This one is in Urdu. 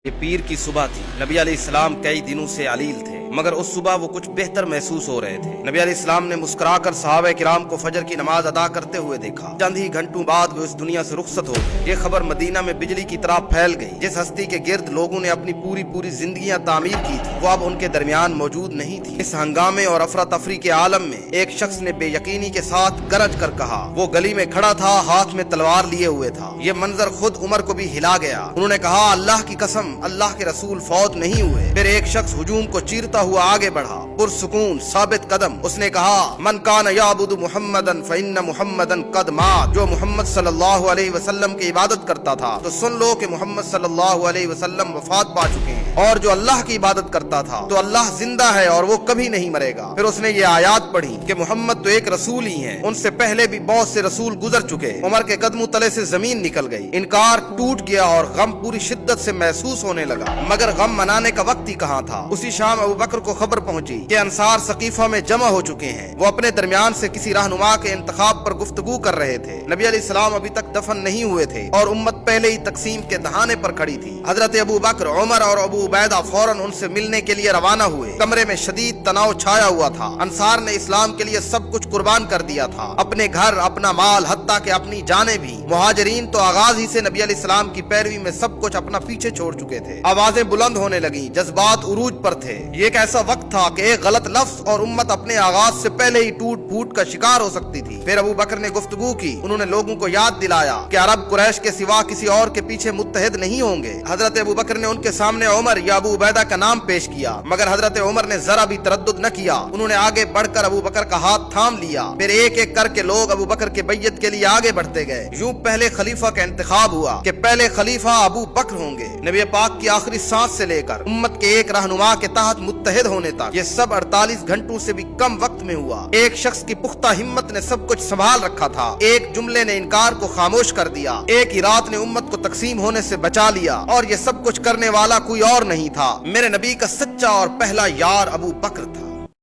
یہ پیر کی صبح تھی۔ نبی علیہ السلام کئی دنوں سے علیل تھے، مگر اس صبح وہ کچھ بہتر محسوس ہو رہے تھے۔ نبی علیہ السلام نے مسکرا کر صحابہ کرام کو فجر کی نماز ادا کرتے ہوئے دیکھا۔ چند ہی گھنٹوں بعد وہ اس دنیا سے رخصت ہو گئے۔ یہ خبر مدینہ میں بجلی کی طرح پھیل گئی۔ جس ہستی کے گرد لوگوں نے اپنی پوری زندگیاں تعمیر کی تھی، وہ اب ان کے درمیان موجود نہیں تھی۔ اس ہنگامے اور افراتفری کے عالم میں ایک شخص نے بے یقینی کے ساتھ گرج کر کہا۔ وہ گلی میں کھڑا تھا، ہاتھ میں تلوار لیے ہوئے تھا۔ یہ منظر خود عمر کو بھی ہلا گیا۔ انہوں نے کہا، اللہ کی قسم، اللہ کے رسول فوت نہیں ہوئے۔ پھر ایک شخص ہجوم کو چیرتا ہوا آگے بڑھا، پرسکون ثابت قدم۔ اس نے کہا، من کان یعبد محمدا فإن محمدا قد مات۔ جو محمد صلی اللہ علیہ وسلم کی عبادت کرتا تھا تو سن لو کہ محمد صلی اللہ علیہ وسلم وفات پا چکے ہیں، اور جو اللہ کی عبادت کرتا تھا تو اللہ زندہ ہے اور وہ کبھی نہیں مرے گا۔ پھر اس نے یہ آیات پڑھی کہ محمد تو ایک رسول ہی ہیں، ان سے پہلے بھی بہت سے رسول گزر چکے۔ عمر کے قدموں تلے سے زمین نکل گئی، انکار ٹوٹ گیا اور غم پوری شدت سے محسوس ہونے لگا، مگر غم منانے کا وقت ہی کہاں تھا۔ اسی شام ابو بکر کو خبر پہنچی کہ انصار ثقیفہ میں جمع ہو چکے ہیں۔ وہ اپنے درمیان سے کسی رہنما کے انتخاب پر گفتگو کر رہے تھے۔ نبی علیہ السلام ابھی تک دفن نہیں ہوئے تھے اور امت پہلے ہی تقسیم کے دہانے پر کھڑی تھی۔ حضرت ابو بکر، عمر اور ابو عبیدہ فوراً ان سے ملنے کے لیے روانہ ہوئے۔ کمرے میں شدید تناؤ چھایا ہوا تھا۔ انصار نے اسلام کے لیے سب کچھ قربان کر دیا تھا، اپنے گھر، اپنا مال، حتیٰ کہ اپنی جانیں بھی۔ مہاجرین تو آغاز ہی سے نبی علیہ السلام کی پیروی میں سب کچھ اپنا پیچھے چھوڑ چکے تھے۔ آوازیں بلند ہونے لگیں، جذبات عروج پر تھے۔ یہ ایک ایسا وقت تھا کہ ایک غلط لفظ اور امت اپنے آغاز سے پہلے ہی ٹوٹ پھوٹ کا شکار ہو سکتی تھی۔ پھر ابو بکر نے گفتگو کی۔ انہوں نے لوگوں کو یاد دلایا کہ عرب قریش کے سوا کسی اور کے پیچھے متحد نہیں ہوں گے۔ حضرت ابو بکر نے ان کے سامنے عمر یا ابو عبیدہ کا نام پیش کیا، مگر حضرت عمر نے ذرا بھی تردد نہ کیا۔ انہوں نے آگے بڑھ کر ابو بکر کا ہاتھ تھام لیا۔ پھر ایک ایک کر کے لوگ ابو بکر کے بیعت کے لیے آگے بڑھتے گئے۔ یوں پہلے خلیفہ کا انتخاب ہوا کہ پہلے خلیفہ ابو بکر ہوں گے۔ نبی پاک کی آخری سانس سے لے کر امت کے ایک رہنما کے تحت متحد ہونے تک یہ سب 48 گھنٹوں سے بھی کم وقت میں ہوا۔ ایک شخص کی پختہ ہمت نے سب کچھ سنبھال رکھا تھا، ایک جملے نے انکار کو خاموش کر دیا، ایک ہی رات نے امت کو تقسیم ہونے سے بچا لیا، اور یہ سب کچھ کرنے والا کوئی اور نہیں تھا، میرے نبی کا سچا اور پہلا یار ابو بکر تھا۔